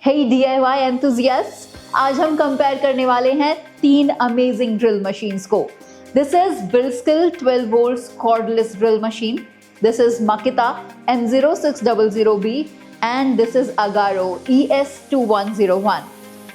हे DIY enthusiast, आज हम compare करने वाले हैं 3 अमेजिंग ड्रिल मशीन्स को। This is Buildskill 12 volts cordless drill machine, this is Makita M0600B and this is Agaro ES2101।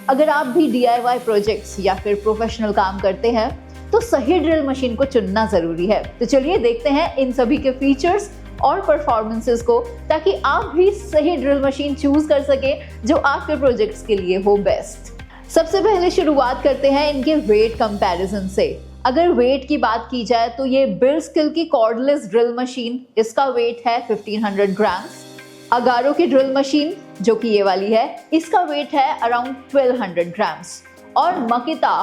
अगर आप भी DIY प्रोजेक्ट्स या फिर प्रोफेशनल काम करते हैं तो सही ड्रिल मशीन को चुनना जरूरी है। तो चलिए देखते हैं इन सभी के फीचर्स और परफॉर्मेंसेस को, ताकि आप भी सही ड्रिल मशीन चूज कर सकें जो आपके प्रोजेक्ट्स के लिए हो बेस्ट। सबसे पहले शुरुआत करते हैं इनके वेट कंपैरिजन से। अगर वेट की बात की जाए तो ये बिल्डस्किल की कॉर्डलेस ड्रिल मशीन, इसका वेट है 1500 ग्राम्स। अगारो की ड्रिल मशीन जो कि ये वाली है, इसका वेट है अराउंड 1200 ग्राम्स। और Makita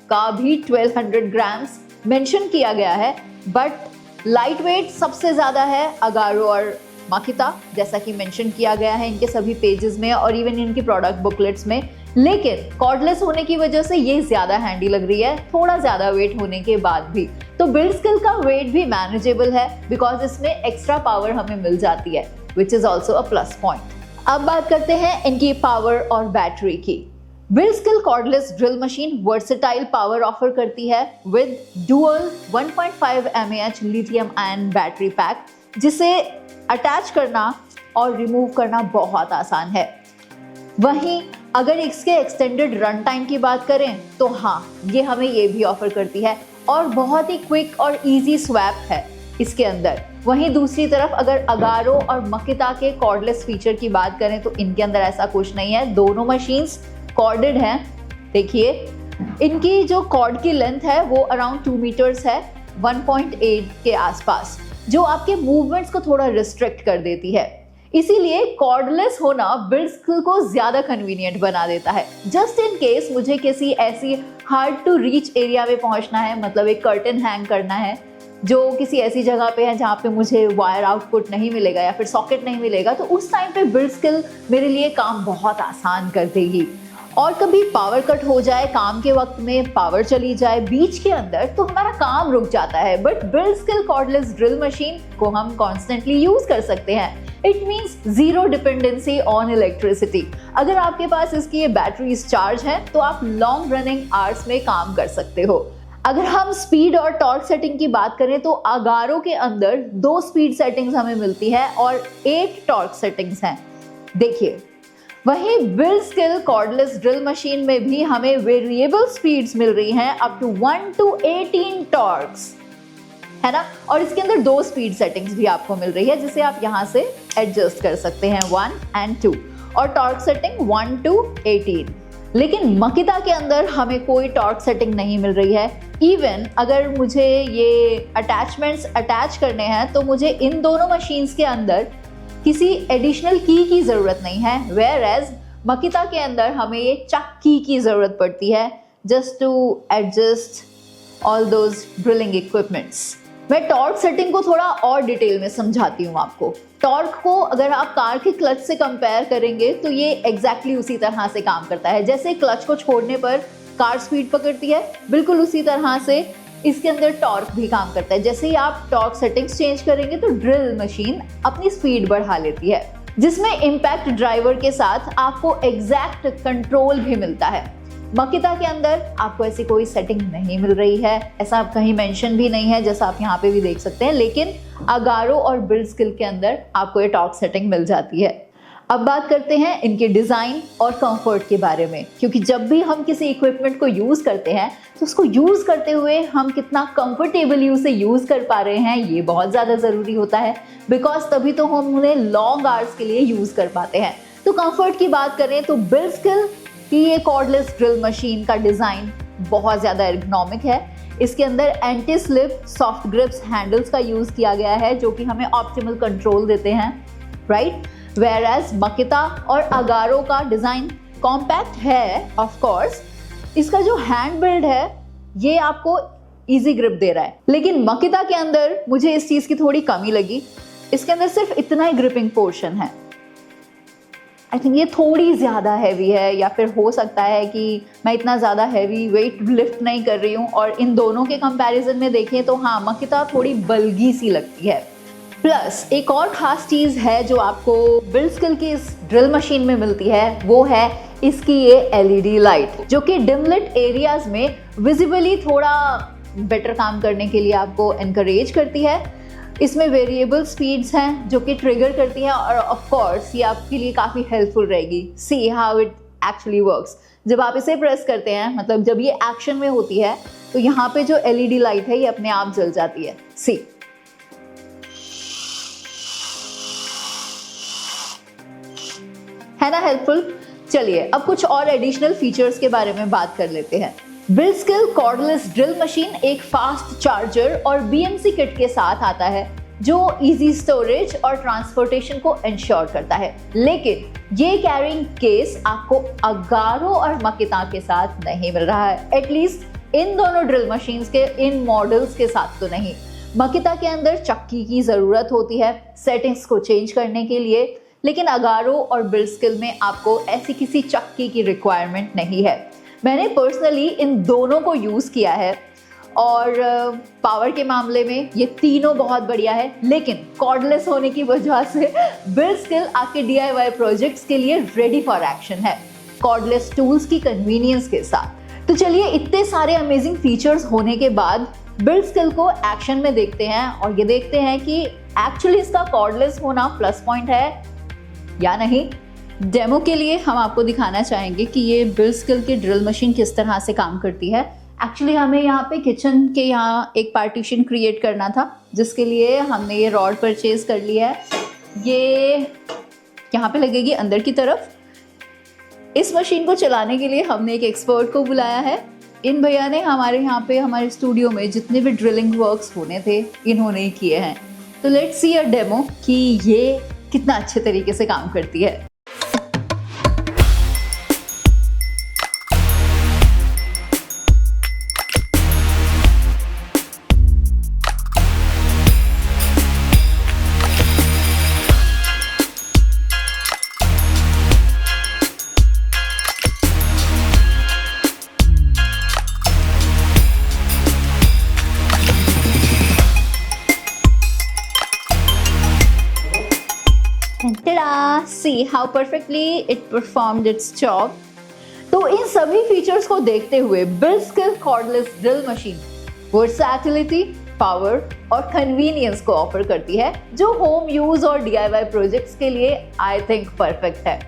का भी 1200 ग्राम्स मेंशन किया गया है, बट लाइट वेट सबसे ज़्यादा है अगारो और Makita, जैसा कि मेंशन किया गया है इनके सभी पेजेस में और इवन इनकी प्रोडक्ट बुकलेट्स में। लेकिन कॉर्डलेस होने की वजह से ये ज़्यादा हैंडी लग रही है, थोड़ा ज़्यादा वेट होने के बाद भी। तो बिल्डस्किल का वेट भी मैनेजेबल है बिकॉज इसमें एक्स्ट्रा पावर हमें मिल जाती है, which is also a plus point. अब बात करते हैं इनकी पावर और बैटरी की। Buildskill cordless drill machine versatile power offer करती है with dual 1.5 mAh lithium ion battery pack, जिसे अटैच करना और रिमूव करना बहुत आसान है। वहीं अगर इसके एक्सटेंडेड रन टाइम की बात करें तो हाँ, ये हमें ये भी ऑफर करती है और बहुत ही क्विक और इजी स्वैप है इसके अंदर। वहीं दूसरी तरफ अगर अगारो और Makita के कॉर्डलेस फीचर की बात करें तो इनके अंदर ऐसा कुछ नहीं है। दोनों मशीन्स कॉर्डेड हैं। देखिए इनकी जो कॉर्ड की लेंथ है वो अराउंड 2 मीटर्स है, 1.8 के आसपास, जो आपके मूवमेंट्स को थोड़ा रिस्ट्रिक्ट कर देती है। इसीलिए कॉर्डलेस होना बिल्डस्किल को ज्यादा कन्वीनियंट बना देता है। जस्ट इन केस मुझे किसी ऐसी हार्ड टू रीच एरिया में पहुंचना है, मतलब एक कर्टन हैंग करना है जो किसी ऐसी जगह पे है जहाँ पे मुझे वायर आउटपुट नहीं मिलेगा या फिर सॉकेट नहीं मिलेगा, तो उस टाइम पे बिल्डस्किल मेरे लिए काम बहुत आसान कर देगी। और कभी पावर कट हो जाए, काम के वक्त में पावर चली जाए बीच के अंदर, तो हमारा काम रुक जाता है। बट बिल्डस्किल कॉर्डलेस ड्रिल मशीन को हम कॉन्स्टेंटली यूज कर सकते हैं। It means zero dependency on electricity. अगर आपके पास इसकी ये बैटरीज चार्ज है तो आप लॉन्ग रनिंग आवर्स में काम कर सकते हो। अगर हम स्पीड और टॉर्क सेटिंग की बात करें तो अगारो के अंदर 2 स्पीड सेटिंग्स हमें मिलती है और 8 टॉर्क सेटिंग्स हैं। देखिए वहीं बिल्डस्किल कॉर्डलेस ड्रिल मशीन में भी हमें वेरिएबल स्पीड्स मिल रही हैं अप टू 1 to 18 टॉर्क्स, है ना। और इसके अंदर 2 स्पीड सेटिंग्स भी आपको मिल रही है, जिसे आप यहाँ से एडजस्ट कर सकते हैं, 1 and 2, और टॉर्क सेटिंग 1 to 18। लेकिन Makita के अंदर हमें कोई टॉर्क सेटिंग नहीं मिल रही है। इवन अगर मुझे ये अटैचमेंट्स अटैच करने हैं तो मुझे इन दोनों मशीन्स के अंदर किसी एडिशनल की ज़रूरत नहीं है, वेयर एज Makita के अंदर हमें ये चक की ज़रूरत पड़ती है just to adjust all those drilling equipments. मैं टॉर्क सेटिंग को थोड़ा और डिटेल में समझाती हूँ आपको। टॉर्क को अगर आप कार के क्लच से कंपेयर करेंगे तो ये एग्जैक्टली उसी तरह से काम करता है। जैसे क्लच को छोड़ने पर कार स्पीड पकड़ती है, बिल्कुल उसी तरह से इसके अंदर टॉर्क भी काम करता है। जैसे ही आप टॉर्क सेटिंग्स चेंज करेंगे तो ड्रिल मशीन अपनी स्पीड बढ़ा लेती है, जिसमें इम्पैक्ट ड्राइवर के साथ आपको एग्जैक्ट कंट्रोल भी मिलता है। Makita के अंदर आपको ऐसी कोई सेटिंग नहीं मिल रही है, ऐसा कहीं मेंशन भी नहीं है, जैसा आप यहाँ पे भी देख सकते हैं। लेकिन अगारो और बिल्डस्किल के अंदर आपको ये टॉर्क सेटिंग मिल जाती है। अब बात करते हैं इनके डिज़ाइन और कंफर्ट के बारे में, क्योंकि जब भी हम किसी इक्विपमेंट को यूज़ करते हैं तो उसको यूज़ करते हुए हम कितना कंफर्टेबली उसे यूज़ कर पा रहे हैं, ये बहुत ज़्यादा ज़रूरी होता है, बिकॉज तभी तो हम उन्हें लॉन्ग आवर्स के लिए यूज़ कर पाते हैं। तो कंफर्ट की बात करें तो बिल्डस्किल की ये कॉर्डलेस ड्रिल मशीन का डिज़ाइन बहुत ज़्यादा एर्गोनॉमिक है। इसके अंदर anti slip soft grips handles का यूज़ किया गया है, जो कि हमें ऑप्टिमल कंट्रोल देते हैं, राइट। Whereas Makita और अगारो का डिज़ाइन कॉम्पैक्ट है, ऑफ कोर्स इसका जो हैंड बिल्ड है ये आपको इजी ग्रिप दे रहा है। लेकिन Makita के अंदर मुझे इस चीज़ की थोड़ी कमी लगी, इसके अंदर सिर्फ इतना ही ग्रिपिंग पोर्शन है। आई थिंक ये थोड़ी ज़्यादा हैवी है, या फिर हो सकता है कि मैं इतना ज़्यादा हैवी वेट लिफ्ट नहीं कर रही हूँ। और इन दोनों के कंपैरिजन में देखें तो हाँ, Makita थोड़ी बल्गी सी लगती है। प्लस एक और खास चीज़ है जो आपको बिल्डस्किल की इस ड्रिल मशीन में मिलती है, वो है इसकी ये एलईडी लाइट, जो कि डिमलिट एरियाज में विजिबली थोड़ा बेटर काम करने के लिए आपको एनकरेज करती है। इसमें वेरिएबल स्पीड्स हैं जो कि ट्रिगर करती हैं और ऑफ कोर्स ये आपके लिए काफ़ी हेल्पफुल रहेगी। See how it actually works. जब आप इसे प्रेस करते हैं, मतलब जब ये एक्शन में होती है, तो यहाँ पे जो एलईडी लाइट है ये अपने आप जल जाती है। सी, है ना हेल्पफुल। चलिए अब कुछ और एडिशनल फीचर्स के बारे में बात कर लेते हैं। बिल्डस्किल कॉर्डलेस ड्रिल मशीन एक फास्ट चार्जर और बीएमसी किट के साथ आता है जो इजी स्टोरेज और ट्रांसपोर्टेशन को इंश्योर करता है, लेकिन ये कैरिंग केस आपको अगारो और मकिता के साथ नहीं मिल रहा है। एटलीस्ट इन दोनों ड्रिल मशीन्स के इन मॉडल्स के साथ तो नहीं। मकिता के अंदर चक्की की ज़रूरत होती है सेटिंग्स को चेंज करने के लिए, लेकिन अगारो और बिल्डस्किल में आपको ऐसी किसी चक्की की रिक्वायरमेंट नहीं है। मैंने पर्सनली इन दोनों को यूज़ किया है और पावर के मामले में ये तीनों बहुत बढ़िया है, लेकिन कॉर्डलेस होने की वजह से बिल्डस्किल आपके DIY प्रोजेक्ट्स के लिए रेडी फॉर एक्शन है, कॉर्डलेस टूल्स की कन्वीनियंस के साथ। तो चलिए इतने सारे अमेजिंग फीचर्स होने के बाद बिल्डस्किल को एक्शन में देखते हैं और ये देखते हैं कि एक्चुअली इसका कॉर्डलेस होना प्लस पॉइंट है या नहीं। डेमो के लिए हम आपको दिखाना चाहेंगे कि ये बिल्डस्किल की ड्रिल मशीन किस तरह से काम करती है। एक्चुअली हमें यहाँ पे किचन के यहाँ एक पार्टीशन क्रिएट करना था, जिसके लिए हमने ये रॉड परचेज कर लिया है। ये यहाँ पे लगेगी अंदर की तरफ। इस मशीन को चलाने के लिए हमने एक एक्सपर्ट को बुलाया है। इन भैया ने हमारे यहाँ पे हमारे स्टूडियो में जितने भी ड्रिलिंग वर्क्स होने थे इन्होंने ही किए हैं। तो लेट्स सी अ डेमो कि ये कितना अच्छे तरीके से काम करती है। Ta-da! See how perfectly it performed its job. तो इन सभी फीचर्स को देखते हुए बिल्डस्किल कॉर्डलेस ड्रिल मशीन वर्सैटिलिटी, पावर और कन्वीनियंस को ऑफर करती है, जो होम यूज और DIY प्रोजेक्ट्स के लिए आई थिंक परफेक्ट है।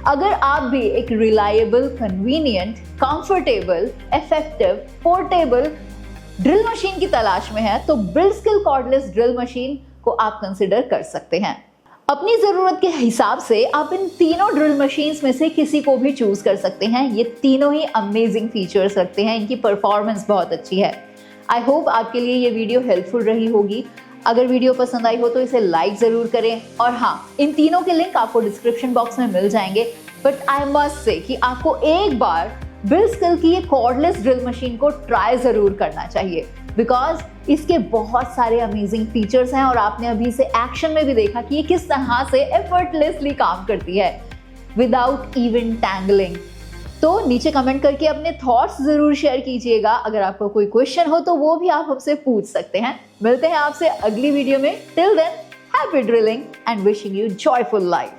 अगर आप भी एक reliable, convenient, comfortable, effective, portable drill machine की तलाश में है तो बिल्डस्किल कॉर्डलेस ड्रिल मशीन को आप कंसिडर कर सकते हैं। अपनी ज़रूरत के हिसाब से आप इन तीनों ड्रिल मशीन्स में से किसी को भी चूज़ कर सकते हैं। ये तीनों ही अमेजिंग फीचर्स रखते हैं, इनकी परफॉर्मेंस बहुत अच्छी है। आई होप आपके लिए ये वीडियो हेल्पफुल रही होगी। अगर वीडियो पसंद आई हो तो इसे लाइक ज़रूर करें और हाँ, इन तीनों के लिंक आपको डिस्क्रिप्शन बॉक्स में मिल जाएंगे। बट आई मस्ट से कि आपको एक बार बिल्डस्किल की ये कॉर्डलेस ड्रिल मशीन को ट्राई ज़रूर करना चाहिए, बिकॉज इसके बहुत सारे अमेजिंग फीचर्स हैं और आपने अभी इसे एक्शन में भी देखा कि ये किस तरह से एफर्टलेसली काम करती है विदाउट इवन टैंगलिंग। तो नीचे कमेंट करके अपने थॉट्स ज़रूर शेयर कीजिएगा। अगर आपको कोई क्वेश्चन हो तो वो भी आप हमसे पूछ सकते हैं। मिलते हैं आपसे अगली वीडियो में। Till then, happy drilling and wishing you joyful life.